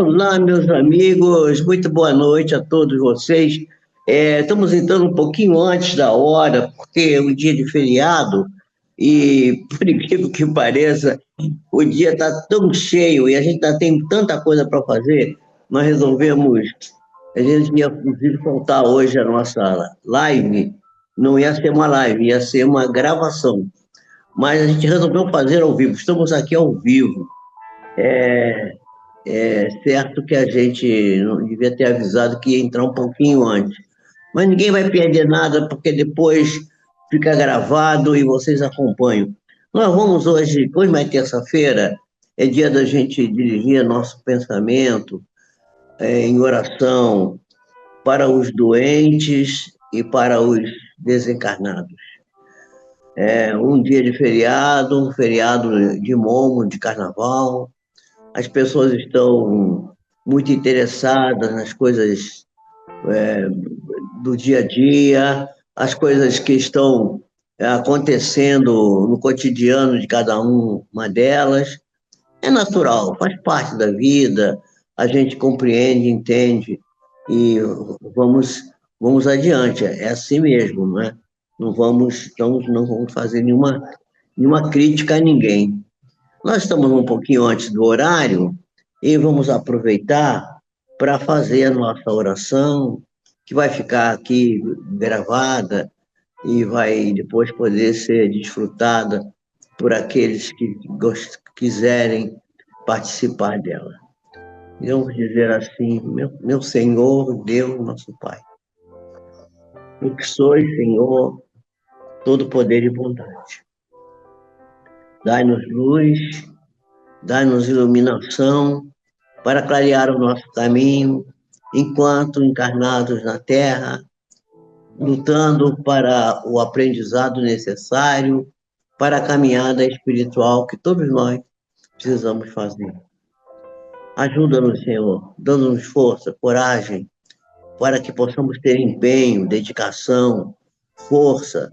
Olá, meus amigos, muito boa noite a todos vocês. Estamos entrando um pouquinho antes da hora, porque é um dia de feriado e, por incrível que pareça, o dia está tão cheio e a gente tem tanta coisa para fazer, nós resolvemos, a gente ia inclusive faltar hoje a nossa live, não ia ser uma live, ia ser uma gravação, mas a gente resolveu fazer ao vivo, estamos aqui ao vivo. É certo que a gente não devia ter avisado que ia entrar um pouquinho antes. Mas ninguém vai perder nada, porque depois fica gravado e vocês acompanham. Nós vamos hoje mais terça-feira, é dia da gente dirigir nosso pensamento em oração para os doentes e para os desencarnados. É um dia de feriado, um feriado de momo, de carnaval. As pessoas estão muito interessadas nas coisas do dia a dia, as coisas que estão acontecendo no cotidiano de cada uma delas. É natural, faz parte da vida, a gente compreende, entende e vamos, vamos adiante. É assim mesmo, não é? Não vamos fazer nenhuma crítica a ninguém. Nós estamos um pouquinho antes do horário e vamos aproveitar para fazer a nossa oração, que vai ficar aqui gravada e vai depois poder ser desfrutada por aqueles que quiserem participar dela. E vamos dizer assim, meu Senhor, Deus, nosso Pai, tu que sois, Senhor, todo poder e bondade. Dai-nos luz, dai-nos iluminação, para clarear o nosso caminho, enquanto encarnados na Terra, lutando para o aprendizado necessário para a caminhada espiritual que todos nós precisamos fazer. Ajuda-nos, Senhor, dando-nos força, coragem, para que possamos ter empenho, dedicação, força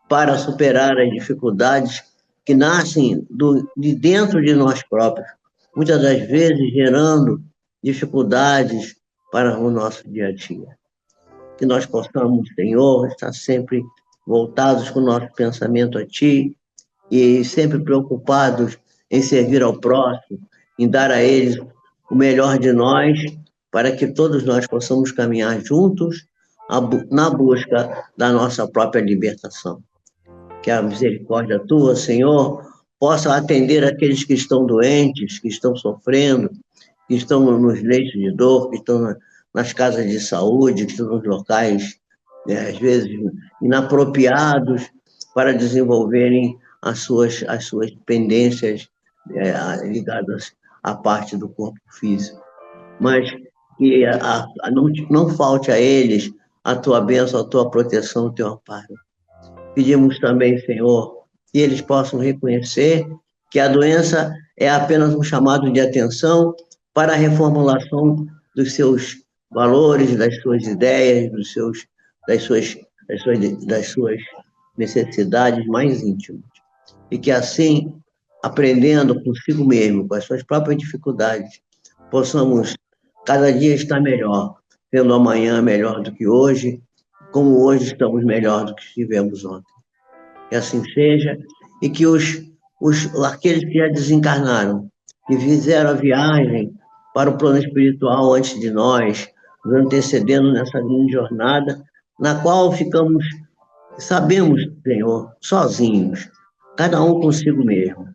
para superar as dificuldades que nascem de dentro de nós próprios, muitas das vezes gerando dificuldades para o nosso dia a dia. Que nós possamos, Senhor, estar sempre voltados com o nosso pensamento a Ti e sempre preocupados em servir ao próximo, em dar a eles o melhor de nós, para que todos nós possamos caminhar juntos na busca da nossa própria libertação. Que a misericórdia tua, Senhor, possa atender aqueles que estão doentes, que estão sofrendo, que estão nos leitos de dor, que estão nas casas de saúde, que estão nos locais, às vezes, inapropriados para desenvolverem as suas pendências ligadas à parte do corpo físico. Mas que não falte a eles a tua bênção, a tua proteção, o teu amparo. Pedimos também, Senhor, que eles possam reconhecer que a doença é apenas um chamado de atenção para a reformulação dos seus valores, das suas ideias, das suas necessidades mais íntimas. E que assim, aprendendo consigo mesmo, com as suas próprias dificuldades, possamos cada dia estar melhor, tendo amanhã melhor do que hoje, como hoje estamos melhor do que estivemos ontem. Que assim seja, e que aqueles que já desencarnaram, que fizeram a viagem para o plano espiritual antes de nós, nos antecedendo nessa grande jornada, na qual sabemos, Senhor, sozinhos, cada um consigo mesmo,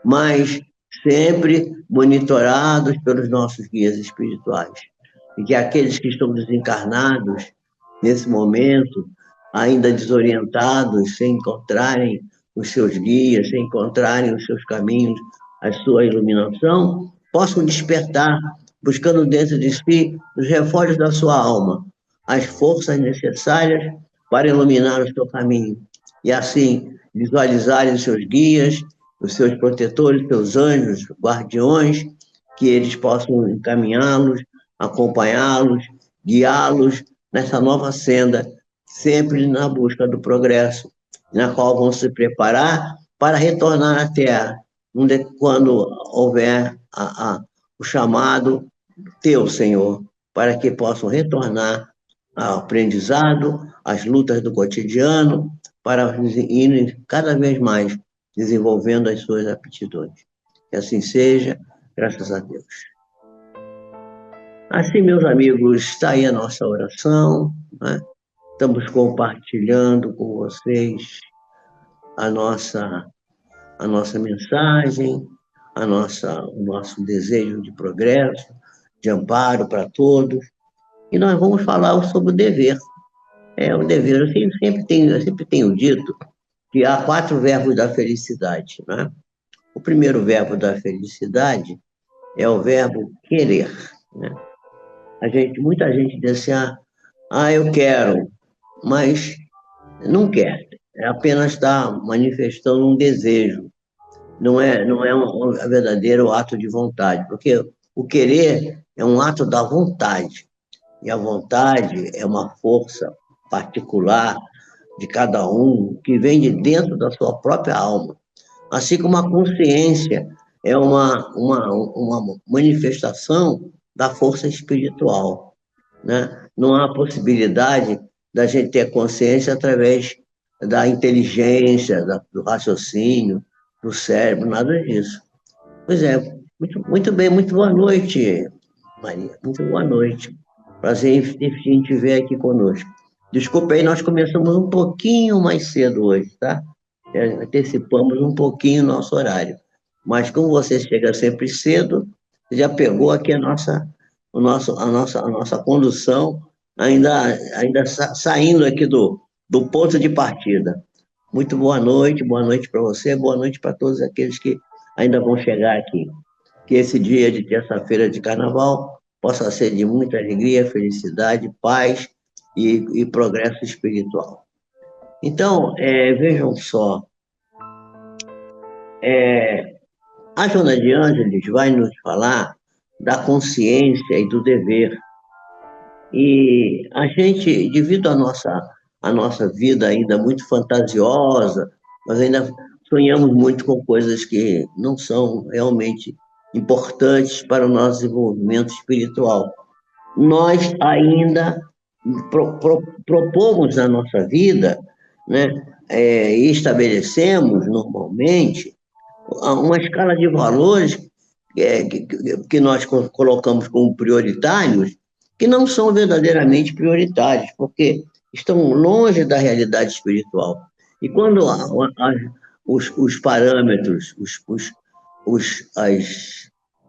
mas sempre monitorados pelos nossos guias espirituais. E que aqueles que estão desencarnados, nesse momento, ainda desorientados, sem encontrarem os seus guias, sem encontrarem os seus caminhos, a sua iluminação, possam despertar, buscando dentro de si os refógios da sua alma, as forças necessárias para iluminar o seu caminho. E assim, visualizarem os seus guias, os seus protetores, seus anjos, guardiões, que eles possam encaminhá-los, acompanhá-los, guiá-los nessa nova senda, sempre na busca do progresso, na qual vão se preparar para retornar à Terra, quando houver o chamado teu, Senhor, para que possam retornar ao aprendizado, às lutas do cotidiano, para irem cada vez mais desenvolvendo as suas aptidões. Que assim seja, graças a Deus. Assim, meus amigos, está aí a nossa oração, né? Estamos compartilhando com vocês a nossa, a nossa mensagem, o nosso desejo de progresso, de amparo para todos. E nós vamos falar sobre o dever. É o dever. Eu sempre tenho dito que há 4 verbos da felicidade, né? O primeiro verbo da felicidade é o verbo querer, né? Muita gente diz assim, eu quero, mas não quer. É apenas está manifestando um desejo. Não é um verdadeiro ato de vontade, porque o querer é um ato da vontade. E a vontade é uma força particular de cada um que vem de dentro da sua própria alma. Assim como a consciência é uma manifestação da força espiritual, né? Não há possibilidade da gente ter consciência através da inteligência, do raciocínio, do cérebro, nada disso. Pois é, muito bem, muito boa noite, Maria, muito boa noite. Prazer em te ver aqui conosco. Desculpa aí, nós começamos um pouquinho mais cedo hoje, tá? Antecipamos um pouquinho o nosso horário. Mas como você chega sempre cedo, já pegou aqui a nossa condução, ainda saindo aqui do ponto de partida. Muito boa noite para você, boa noite para todos aqueles que ainda vão chegar aqui. Que esse dia de terça-feira de carnaval possa ser de muita alegria, felicidade, paz e progresso espiritual. Então, vejam só, a Joana de Ângeles vai nos falar da consciência e do dever. E a gente, devido à nossa vida ainda muito fantasiosa, nós ainda sonhamos muito com coisas que não são realmente importantes para o nosso desenvolvimento espiritual. Nós ainda propomos na nossa vida, né, e estabelecemos normalmente uma escala de valores que nós colocamos como prioritários, que não são verdadeiramente prioritários, porque estão longe da realidade espiritual. E quando os parâmetros,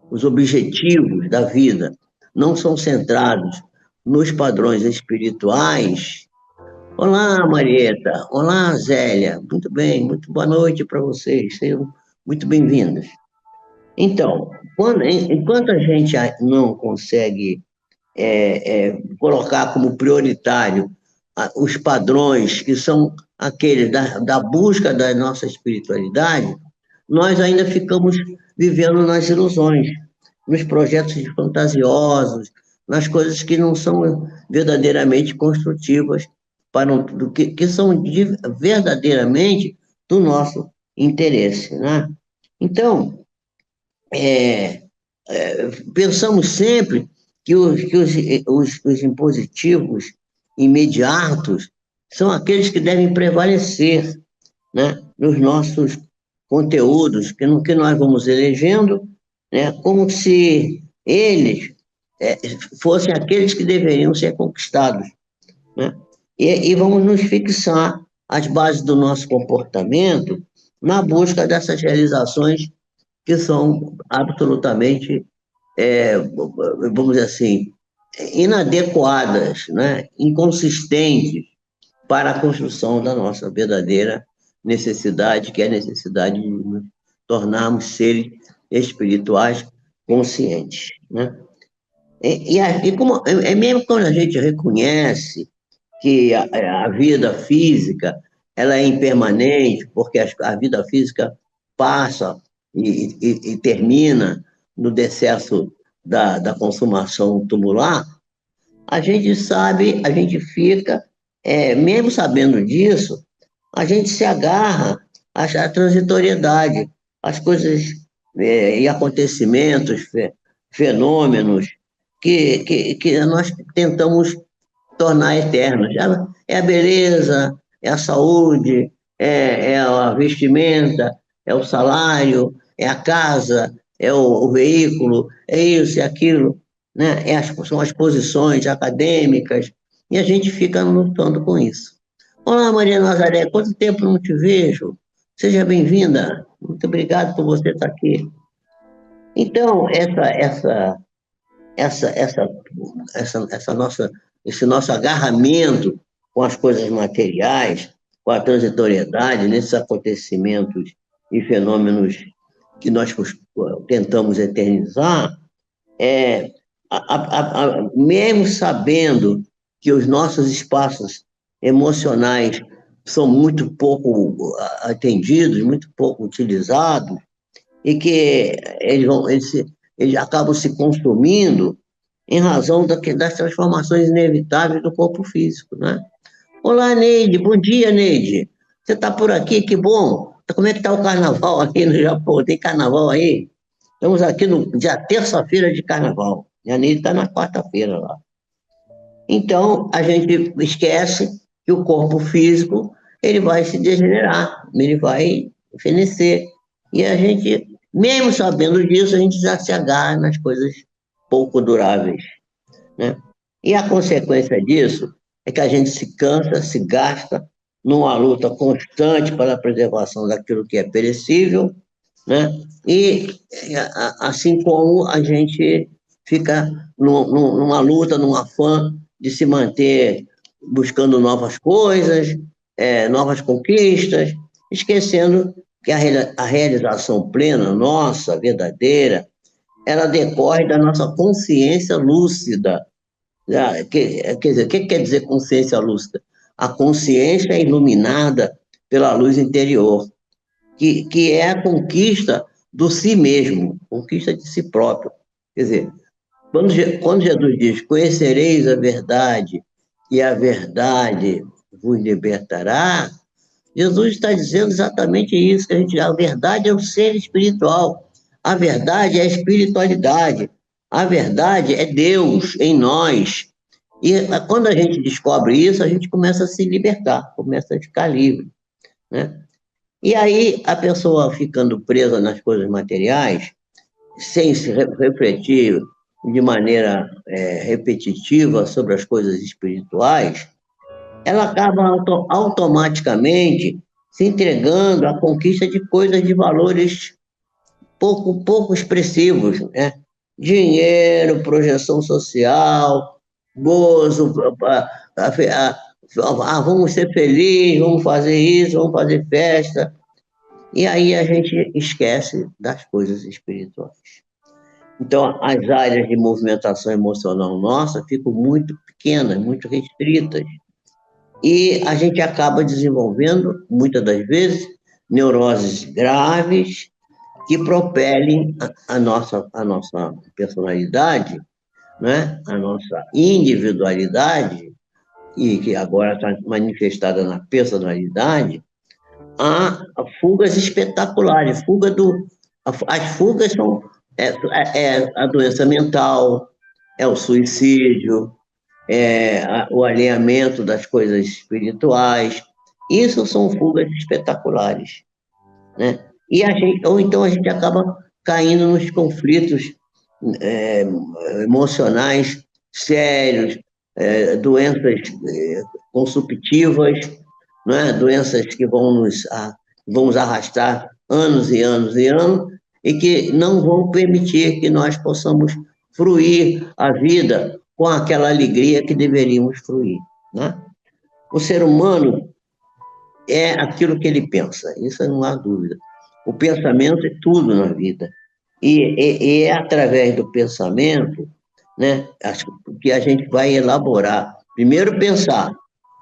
os objetivos da vida não são centrados nos padrões espirituais. Olá, Marieta. Olá, Zélia. Muito bem, muito boa noite para vocês. Sejam muito bem-vindos. Então, enquanto a gente não consegue colocar como prioritário os padrões que são aqueles da busca da nossa espiritualidade, nós ainda ficamos vivendo nas ilusões, nos projetos fantasiosos, nas coisas que não são verdadeiramente construtivas que são verdadeiramente do nosso interesse, né? Então, é, pensamos sempre que os impositivos imediatos são aqueles que devem prevalecer, né, nos nossos conteúdos, que nós vamos elegendo, né, como se eles fossem aqueles que deveriam ser conquistados, né? E vamos nos fixar as bases do nosso comportamento na busca dessas realizações que são absolutamente, vamos dizer assim, inadequadas, né? Inconsistentes para a construção da nossa verdadeira necessidade, que é a necessidade de nos tornarmos seres espirituais conscientes, né? E como, mesmo quando a gente reconhece que a vida física ela é impermanente, porque a vida física passa e termina no decesso da consumação tumular, a gente sabe, a gente fica, mesmo sabendo disso, a gente se agarra à transitoriedade, às coisas e acontecimentos, fenômenos que nós tentamos tornar eternos. É a beleza, é a saúde, é a vestimenta, é o salário, é a casa, é o veículo, é isso, é aquilo, né? São as posições acadêmicas, e a gente fica lutando com isso. Olá, Maria Nazaré, quanto tempo não te vejo? Seja bem-vinda. Muito obrigado por você estar aqui. Então, essa, essa, essa nossa, esse nosso agarramento com as coisas materiais, com a transitoriedade, nesses acontecimentos e fenômenos que nós tentamos eternizar, é, mesmo sabendo que os nossos espaços emocionais são muito pouco atendidos, muito pouco utilizados, e que eles acabam se consumindo em razão das transformações inevitáveis do corpo físico, né? Olá, Neide. Bom dia, Neide. Você está por aqui? Que bom. Como é que está o carnaval aqui no Japão? Tem carnaval aí? Estamos aqui no dia terça-feira de carnaval. E a Neide está na quarta-feira lá. Então, a gente esquece que o corpo físico ele vai se degenerar, ele vai fenecer. E a gente, mesmo sabendo disso, a gente já se agarra nas coisas pouco duráveis, né? E a consequência disso é que a gente se cansa, se gasta numa luta constante pela preservação daquilo que é perecível, né? E assim como a gente fica numa luta, num afã de se manter buscando novas coisas, novas conquistas, esquecendo que a realização plena, nossa, verdadeira, ela decorre da nossa consciência lúcida. Quer dizer, o que quer dizer consciência lúcida? A consciência iluminada pela luz interior, que é a conquista do si mesmo, conquista de si próprio. Quer dizer, quando Jesus diz: conhecereis a verdade e a verdade vos libertará, Jesus está dizendo exatamente isso, que a verdade é o ser espiritual, a verdade é a espiritualidade, a verdade é Deus em nós. E quando a gente descobre isso, a gente começa a se libertar, começa a ficar livre, né? E aí a pessoa ficando presa nas coisas materiais, sem se refletir de maneira repetitiva sobre as coisas espirituais, ela acaba automaticamente se entregando à conquista de coisas de valores pouco expressivos, né? Dinheiro, projeção social, gozo, vamos ser felizes, vamos fazer isso, vamos fazer festa. E aí a gente esquece das coisas espirituais. Então, as áreas de movimentação emocional nossa ficam muito pequenas, muito restritas. E a gente acaba desenvolvendo, muitas das vezes, neuroses graves que propelem a nossa personalidade, né? A nossa individualidade, e que agora está manifestada na personalidade, a fugas espetaculares. As fugas são a doença mental, é o suicídio, o alinhamento das coisas espirituais. Isso são fugas espetaculares, né? Ou então a gente acaba caindo nos conflitos é, emocionais sérios, doenças consumptivas, né? Doenças que vão nos arrastar anos e anos e anos e que não vão permitir que nós possamos fruir a vida com aquela alegria que deveríamos fruir, né? O ser humano é aquilo que ele pensa, isso não há dúvida. O pensamento é tudo na vida. E é através do pensamento, né, que a gente vai elaborar. Primeiro pensar,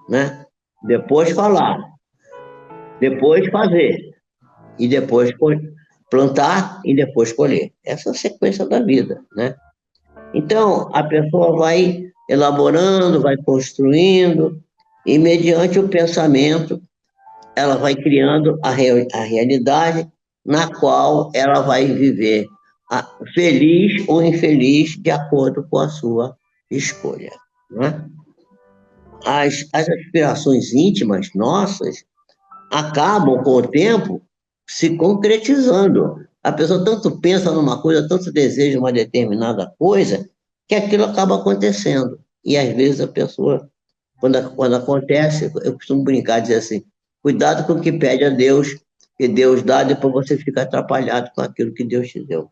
né? Depois falar, depois fazer, e depois plantar e depois colher. Essa é a sequência da vida, né? Então, a pessoa vai elaborando, vai construindo, e mediante o pensamento, ela vai criando a realidade na qual ela vai viver feliz ou infeliz de acordo com a sua escolha. Né? As aspirações íntimas nossas acabam, com o tempo, se concretizando. A pessoa tanto pensa numa coisa, tanto deseja uma determinada coisa, que aquilo acaba acontecendo. E às vezes a pessoa, quando acontece, eu costumo brincar, dizer assim: cuidado com o que pede a Deus, que Deus dá, depois você fica atrapalhado com aquilo que Deus te deu.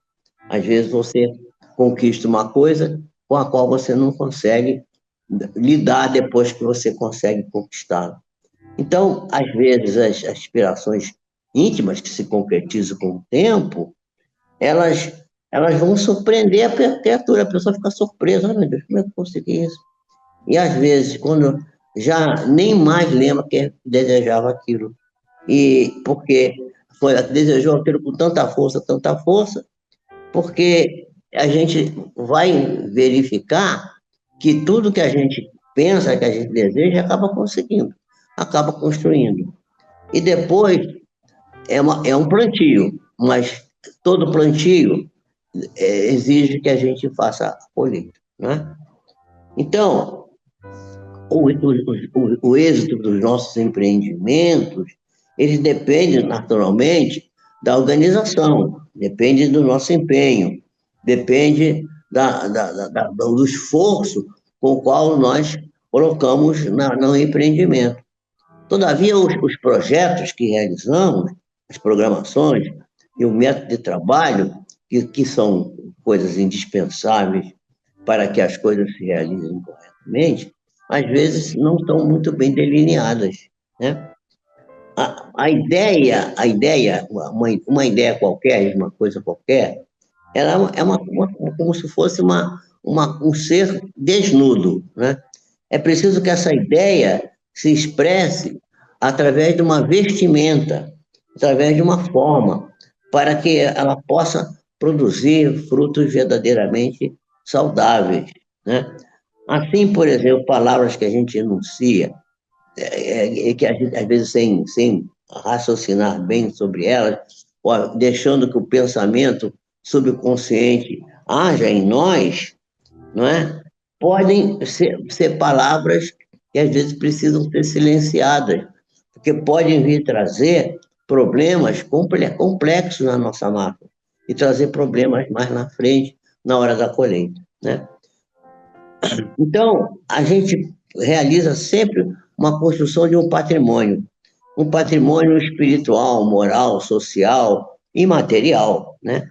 Às vezes você conquista uma coisa com a qual você não consegue lidar depois que você consegue conquistá-la. Então, às vezes, as aspirações íntimas que se concretizam com o tempo, elas, elas vão surpreender a criatura, a pessoa fica surpresa: meu Deus, como é que eu consegui isso? E às vezes, quando já nem mais lembra que desejava aquilo, e porque desejou aquilo com tanta força, porque a gente vai verificar que tudo que a gente pensa, que a gente deseja, acaba conseguindo, acaba construindo. E depois é um plantio, mas todo plantio exige que a gente faça a colheita, né? Então, o êxito dos nossos empreendimentos, eles dependem naturalmente da organização, depende do nosso empenho, depende do esforço com o qual nós colocamos no empreendimento. Todavia, os projetos que realizamos, as programações e o método de trabalho, que são coisas indispensáveis para que as coisas se realizem corretamente, às vezes não estão muito bem delineadas, né? Uma ideia qualquer, uma coisa qualquer, ela é como se fosse um ser desnudo, né? É preciso que essa ideia se expresse através de uma vestimenta, através de uma forma, para que ela possa produzir frutos verdadeiramente saudáveis, né? Assim, por exemplo, palavras que a gente enuncia, que a gente, às vezes, sem raciocinar bem sobre elas, deixando que o pensamento subconsciente haja em nós, não é? Podem ser palavras que às vezes precisam ser silenciadas, porque podem vir trazer problemas complexos na nossa máquina e trazer problemas mais na frente, na hora da colheita, né? Então, a gente realiza sempre uma construção de um patrimônio espiritual, moral, social e material, né?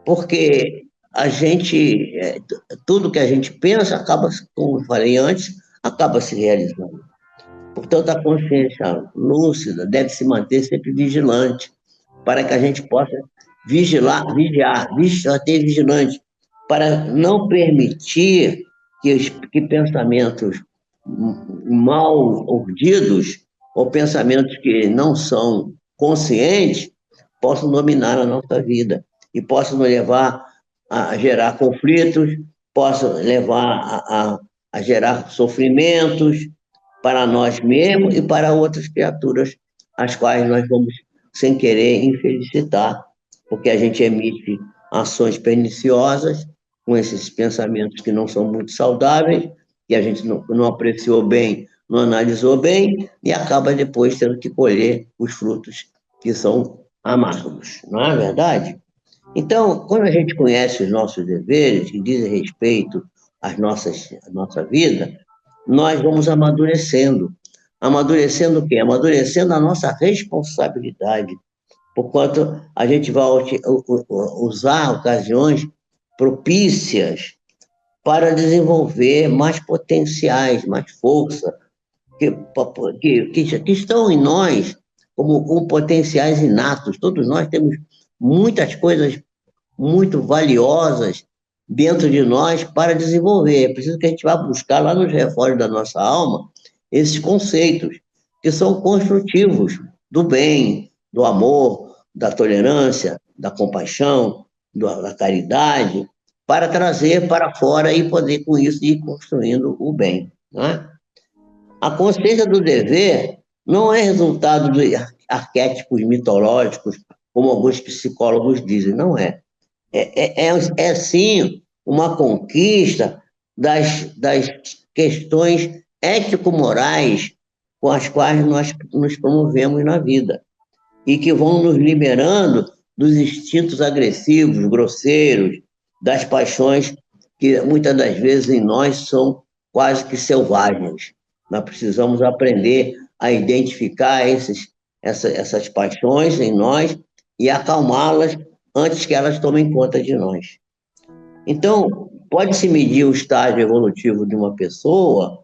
Porque a gente, tudo que a gente pensa acaba, como eu falei antes, acaba se realizando. Portanto, a consciência lúcida deve se manter sempre vigilante, para que a gente possa vigiar, ter vigilante, para não permitir que pensamentos mal urdidos ou pensamentos que não são conscientes possam dominar a nossa vida e possam nos levar a gerar conflitos, possam levar a gerar sofrimentos para nós mesmos e para outras criaturas, as quais nós vamos, sem querer, infelicitar, porque a gente emite ações perniciosas com esses pensamentos que não são muito saudáveis, que a gente não apreciou bem, não analisou bem, e acaba depois tendo que colher os frutos que são amargos, não é verdade? Então, quando a gente conhece os nossos deveres, que dizem respeito à nossa vida, nós vamos amadurecendo. Amadurecendo o quê? Amadurecendo a nossa responsabilidade, porquanto a gente vai usar ocasiões propícias para desenvolver mais potenciais, mais força, que estão em nós como potenciais inatos. Todos nós temos muitas coisas muito valiosas dentro de nós para desenvolver. É preciso que a gente vá buscar lá nos refórios da nossa alma esses conceitos que são construtivos do bem, do amor, da tolerância, da compaixão, da caridade, para trazer para fora e poder com isso ir construindo o bem. Não é? A consciência do dever não é resultado de arquétipos mitológicos, como alguns psicólogos dizem, não é. é sim uma conquista das questões ético-morais com as quais nós nos promovemos na vida e que vão nos liberando dos instintos agressivos, grosseiros, das paixões que muitas das vezes em nós são quase que selvagens. Nós precisamos aprender a identificar essas paixões em nós e acalmá-las antes que elas tomem conta de nós. Então, pode-se medir o estágio evolutivo de uma pessoa,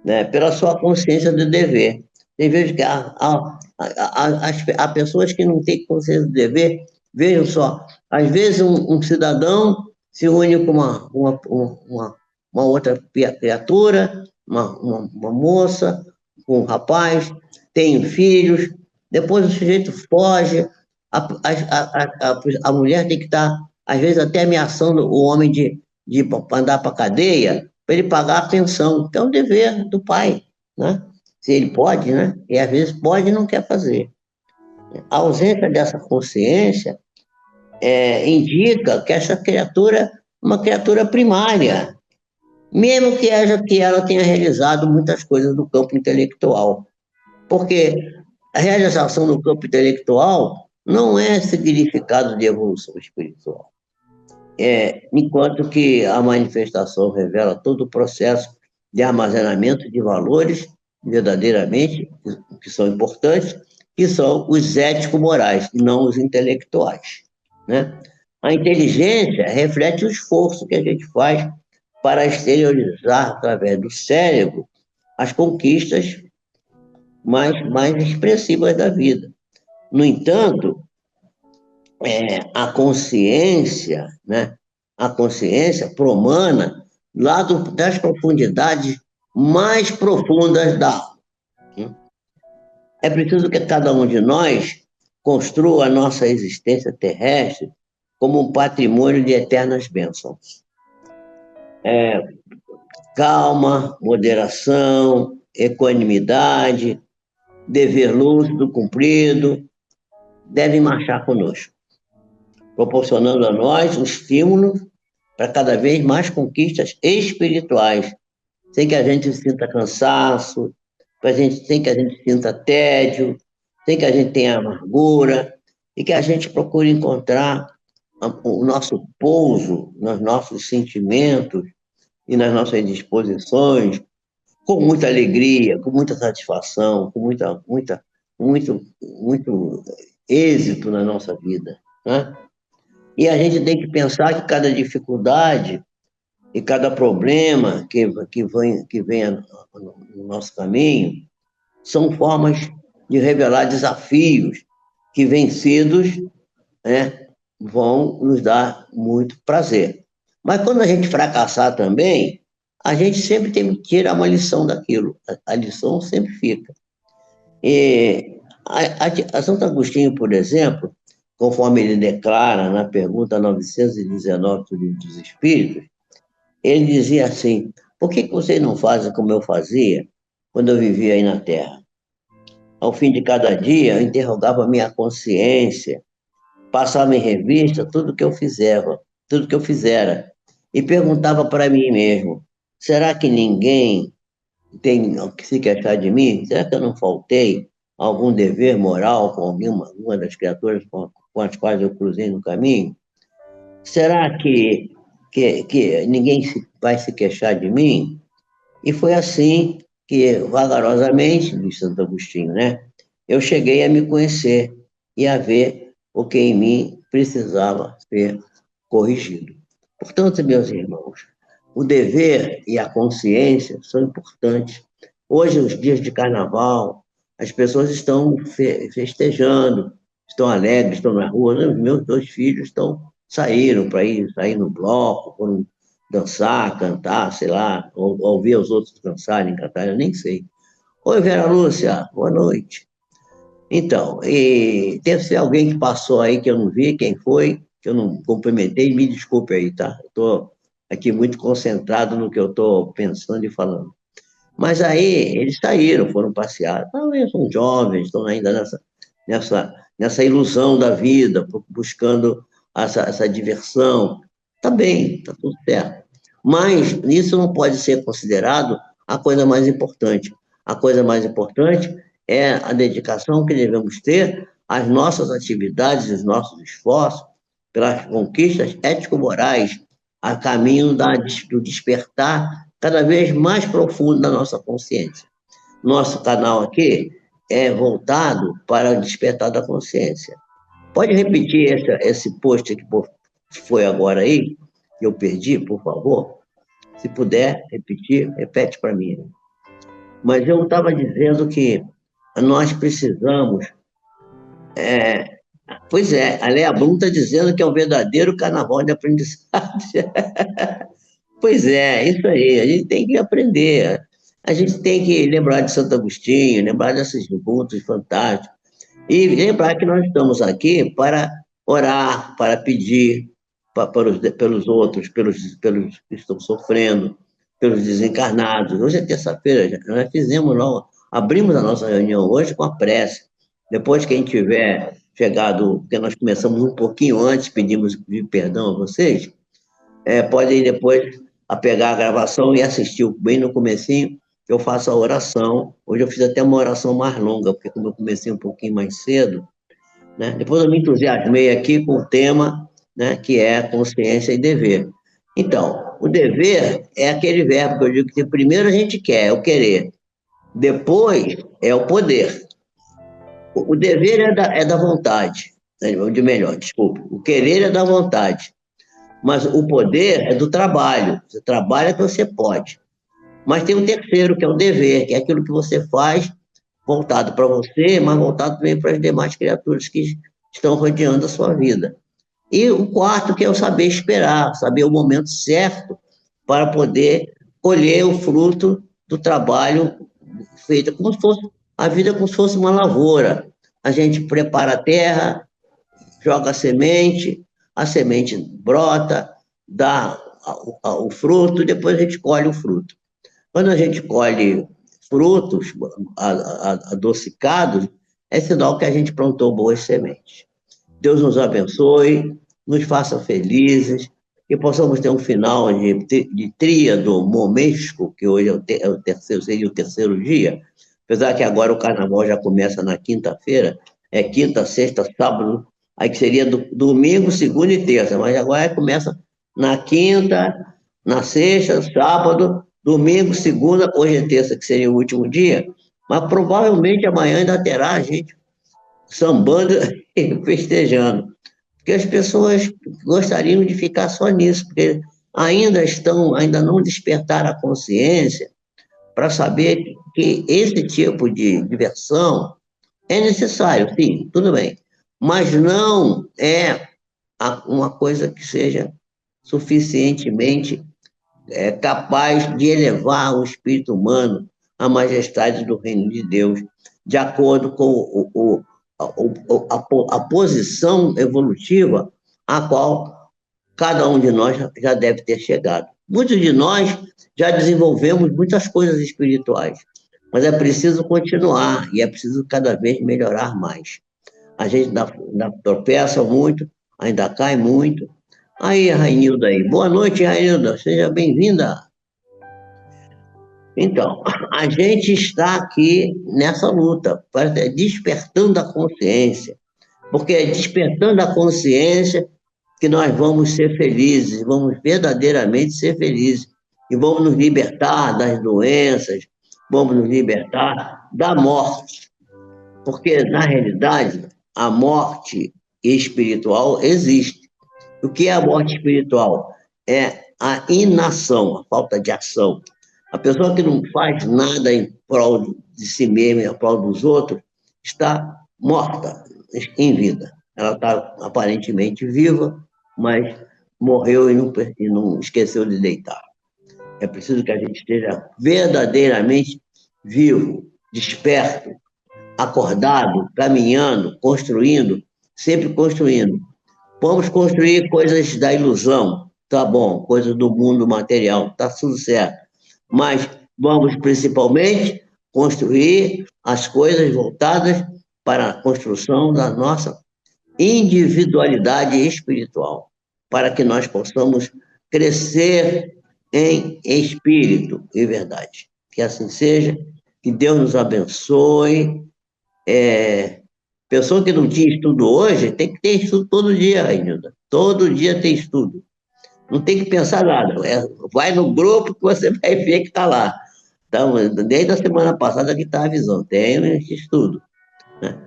né, pela sua consciência de dever. Tem vezes que há pessoas que não têm consciência de dever. Vejam só, às vezes um cidadão se une com uma outra criatura, uma moça, com um rapaz, tem filhos, depois o sujeito foge, a mulher tem que estar, às vezes, até ameaçando o homem de mandar para a cadeia, para ele pagar a pensão, que é um dever do pai, né? Se ele pode, né? E às vezes pode e não quer fazer. A ausência dessa consciência indica que essa criatura é uma criatura primária, mesmo que ela tenha realizado muitas coisas no campo intelectual. Porque a realização no campo intelectual não é significado de evolução espiritual. Enquanto que a manifestação revela todo o processo de armazenamento de valores verdadeiramente que são importantes, que são os ético-morais, e não os intelectuais, né? A inteligência reflete o esforço que a gente faz para exteriorizar através do cérebro as conquistas mais expressivas da vida. No entanto, a consciência, né? A consciência promana lá das profundidades mais profundas da alma. É preciso que cada um de nós construa a nossa existência terrestre como um patrimônio de eternas bênçãos. Calma, moderação, equanimidade, dever lúcido cumprido, devem marchar conosco, proporcionando a nós um estímulo para cada vez mais conquistas espirituais, sem que a gente sinta cansaço, sem que a gente sinta tédio, sem que a gente tenha amargura, e que a gente procure encontrar o nosso pouso nos nossos sentimentos e nas nossas disposições, com muita alegria, com muita satisfação, com muito êxito na nossa vida, né? E a gente tem que pensar que cada dificuldade e cada problema que vem no nosso caminho são formas de revelar desafios que, vencidos, né, vão nos dar muito prazer. Mas quando a gente fracassar também, a gente sempre tem que tirar uma lição daquilo. A lição sempre fica. E a Santo Agostinho, por exemplo, conforme ele declara na pergunta 919 do Livro dos Espíritos, ele dizia assim: por que vocês não fazem como eu fazia quando eu vivia aí na Terra? Ao fim de cada dia, eu interrogava minha consciência, passava em revista tudo que eu fizera, e perguntava para mim mesmo: será que ninguém tem o que se queixar de mim? Será que eu não faltei algum dever moral com alguma das criaturas com as quais eu cruzei no caminho? Será que ninguém vai se queixar de mim? E foi assim que, vagarosamente, diz Santo Agostinho, né, eu cheguei a me conhecer e a ver o que em mim precisava ser corrigido. Portanto, meus irmãos, o dever e a consciência são importantes. Hoje, os dias de carnaval, as pessoas estão festejando, estão alegres, estão na rua. Os meus dois filhos saíram para sair no bloco, foram dançar, cantar, sei lá, ou ouvir os outros dançarem, cantar, eu nem sei. Oi, Vera Lúcia, boa noite. Então, e deve ser alguém que passou aí que eu não vi, quem foi, que eu não cumprimentei, me desculpe aí, tá? Estou aqui muito concentrado no que eu estou pensando e falando. Mas aí eles saíram, foram passear. Eles são jovens, estão ainda nessa ilusão da vida, buscando essa diversão. Está bem, está tudo certo. Mas isso não pode ser considerado a coisa mais importante. A coisa mais importante é a dedicação que devemos ter às nossas atividades, os nossos esforços, pelas conquistas ético-morais, a caminho do despertar cada vez mais profundo da nossa consciência. Nosso canal aqui é voltado para o despertar da consciência. Pode repetir esse post que foi agora aí, que eu perdi, por favor? Se puder repetir, repete para mim. Mas eu estava dizendo que nós precisamos. Pois é, a Lea Brum está dizendo que é um verdadeiro carnaval de aprendizagem. Pois é, isso aí, a gente tem que aprender. A gente tem que lembrar de Santo Agostinho, lembrar desses encontros fantásticos. E lembrar que nós estamos aqui para orar, para pedir pelos outros, pelos que estão sofrendo, pelos desencarnados. Hoje é terça-feira, nós abrimos a nossa reunião hoje com a prece. Depois que a gente tiver chegado, porque nós começamos um pouquinho antes, pedimos perdão a vocês, podem depois pegar a gravação e assistir bem no comecinho, eu faço a oração. Hoje eu fiz até uma oração mais longa, porque como eu comecei um pouquinho mais cedo, né? Depois eu me entusiasmei aqui com o tema, né, que é consciência e dever. Então, o dever é aquele verbo que eu digo que primeiro a gente quer, é o querer. Depois é o poder. O dever é da vontade, né? De melhor, desculpa. O querer é da vontade. Mas o poder é do trabalho. Você trabalha que você pode. Mas tem um terceiro, que é o dever, que é aquilo que você faz voltado para você, mas voltado também para as demais criaturas que estão rodeando a sua vida. E o quarto, que é o saber esperar, saber o momento certo para poder colher o fruto do trabalho feito, como se fosse a vida como se fosse uma lavoura. A gente prepara a terra, joga a semente brota, dá o fruto, depois a gente colhe o fruto. Quando a gente colhe frutos adocicados, é sinal que a gente plantou boas sementes. Deus nos abençoe, nos faça felizes, que possamos ter um final de tríado momesco, que hoje seria o terceiro dia, apesar que agora o carnaval já começa na quinta-feira, é quinta, sexta, sábado, aí que seria domingo, segunda e terça, mas agora começa na quinta, na sexta, sábado, domingo, segunda, hoje é terça, que seria o último dia, mas provavelmente amanhã ainda terá a gente sambando e festejando. Porque as pessoas gostariam de ficar só nisso, porque ainda não despertaram a consciência para saber que esse tipo de diversão é necessário, sim, tudo bem, mas não é uma coisa que seja suficientemente capaz de elevar o espírito humano à majestade do reino de Deus, de acordo com a posição evolutiva a qual cada um de nós já deve ter chegado. Muitos de nós já desenvolvemos muitas coisas espirituais, mas é preciso continuar e é preciso cada vez melhorar mais. A gente ainda tropeça muito, ainda cai muito. Aí, Rainilda aí. Boa noite, Rainilda. Seja bem-vinda. Então, a gente está aqui nessa luta, despertando a consciência, porque é despertando a consciência que nós vamos ser felizes, vamos verdadeiramente ser felizes, e vamos nos libertar das doenças, vamos nos libertar da morte, porque, na realidade, a morte espiritual existe. O que é a morte espiritual? É a inação, a falta de ação. A pessoa que não faz nada em prol de si mesma, em prol dos outros, está morta em vida. Ela está aparentemente viva, mas morreu e não esqueceu de deitar. É preciso que a gente esteja verdadeiramente vivo, desperto, acordado, caminhando, construindo, sempre construindo. Vamos construir coisas da ilusão, tá bom, coisas do mundo material, tá tudo certo. Mas vamos principalmente construir as coisas voltadas para a construção da nossa individualidade espiritual, para que nós possamos crescer em espírito e verdade. Que assim seja, que Deus nos abençoe. Pessoa que não tinha estudo hoje tem que ter estudo todo dia, Rainilda. Todo dia tem estudo. Não tem que pensar nada. Vai no grupo que você vai ver que está lá. Então, desde a semana passada que está avisando, tem esse estudo. Né?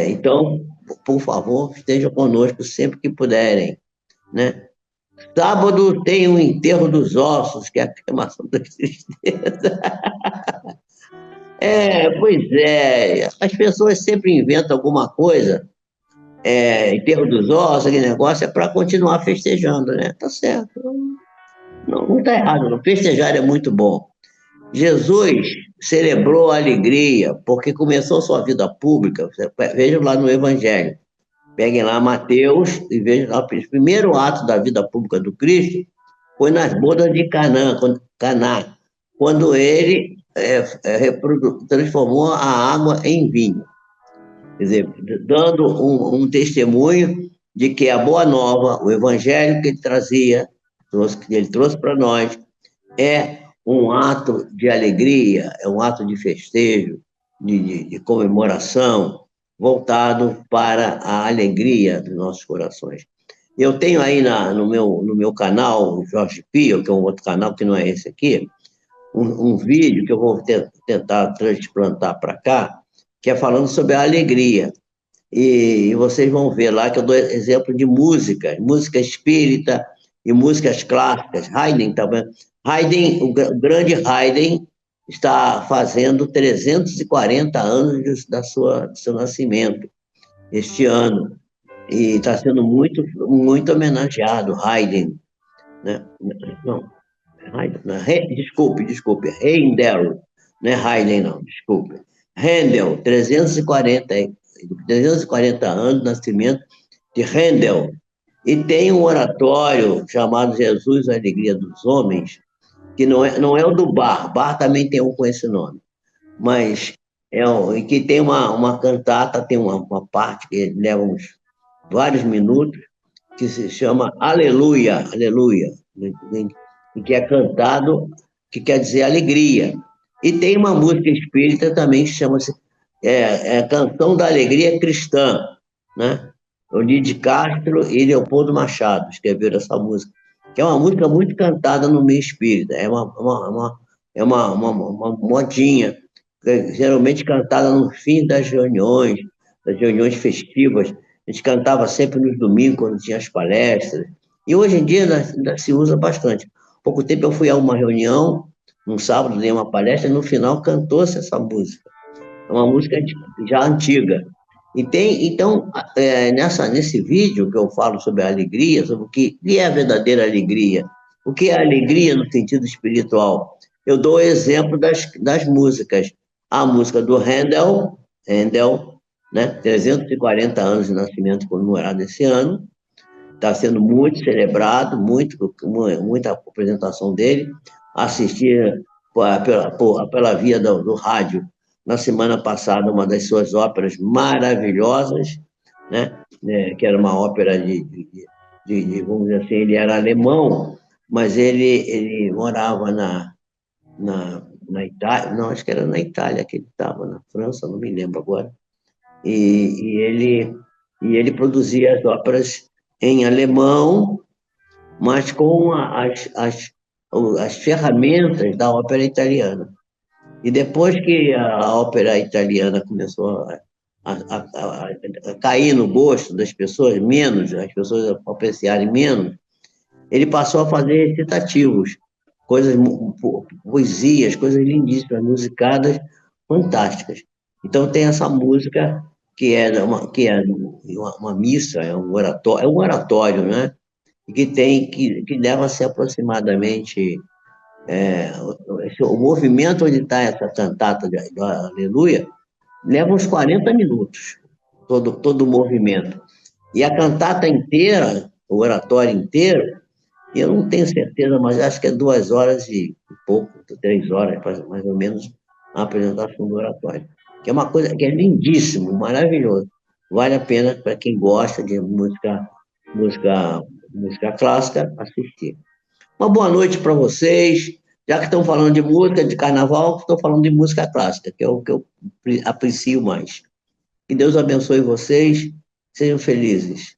Então, por favor, estejam conosco sempre que puderem. Né? Sábado tem o enterro dos ossos, que é a cremação da tristeza. Pois é, as pessoas sempre inventam alguma coisa, enterro dos ossos, aquele negócio, é para continuar festejando, né? Tá certo. Não está errado, não. Festejar é muito bom. Jesus celebrou a alegria, porque começou sua vida pública, vejam lá no Evangelho. Peguem lá Mateus e vejam lá, o primeiro ato da vida pública do Cristo foi nas bodas de Caná, quando ele transformou a água em vinho. Quer dizer, dando um testemunho de que a boa nova, o evangelho que ele trazia, que ele trouxe para nós, é um ato de alegria, é um ato de festejo, de comemoração, voltado para a alegria dos nossos corações. Eu tenho aí no meu canal, o Jorge Pio, que é um outro canal que não é esse aqui, um vídeo que eu vou tentar transplantar para cá, que é falando sobre a alegria. E vocês vão ver lá que eu dou exemplo de música espírita e músicas clássicas. Haydn também. O grande Haydn está fazendo 340 anos do seu nascimento este ano. E está sendo muito, muito homenageado, Haydn. Né? Não, Haydn, não, desculpe, Handel, não é Haydn, não, desculpe. Handel, 340 anos de nascimento de Handel. E tem um oratório chamado Jesus, a Alegria dos Homens, que não é o do Bar também tem um com esse nome, mas que tem uma cantata, tem uma parte que leva uns vários minutos, que se chama Aleluia, Aleluia, e que é cantado, que quer dizer alegria. E tem uma música espírita também que chama-se Canção da Alegria Cristã, né? O Nid Castro e Leopoldo Machado escreveram essa música, que é uma música muito cantada no meio espírita, é uma modinha, geralmente cantada no fim das reuniões festivas. A gente cantava sempre nos domingos, quando tinha as palestras. E hoje em dia ainda se usa bastante. Há pouco tempo eu fui a uma reunião, num sábado, dei uma palestra, e no final cantou-se essa música. É uma música já antiga. Então, nesse vídeo que eu falo sobre a alegria, sobre o que é a verdadeira alegria, o que é a alegria no sentido espiritual, eu dou o exemplo das músicas. A música do Handel, né, 340 anos de nascimento comemorado esse ano, está sendo muito celebrado, muita apresentação dele. Assisti pela via do rádio na semana passada uma das suas óperas maravilhosas, né? Que era uma ópera vamos dizer assim, ele era alemão, mas ele morava na Itália, não, acho que era na Itália que ele estava, na França, não me lembro agora. E ele produzia as óperas em alemão, mas com as ferramentas da ópera italiana. E depois que a ópera italiana começou a cair no gosto das pessoas, as pessoas apreciarem menos, ele passou a fazer recitativos, poesias, coisas lindíssimas, musicadas, fantásticas. Então tem essa música que é uma missa, é um oratório, né? Que leva-se aproximadamente o movimento onde está essa cantata do Aleluia, leva uns 40 minutos, todo o movimento. E a cantata inteira, o oratório inteiro, eu não tenho certeza, mas acho que é 2 horas e pouco, 3 horas, mais ou menos, a apresentação do oratório. Que é uma coisa que é lindíssimo, maravilhoso. Vale a pena para quem gosta de música, música clássica assistir. Uma boa noite para vocês. Já que estão falando de música, de carnaval, estou falando de música clássica, que é o que eu aprecio mais. Que Deus abençoe vocês. Sejam felizes.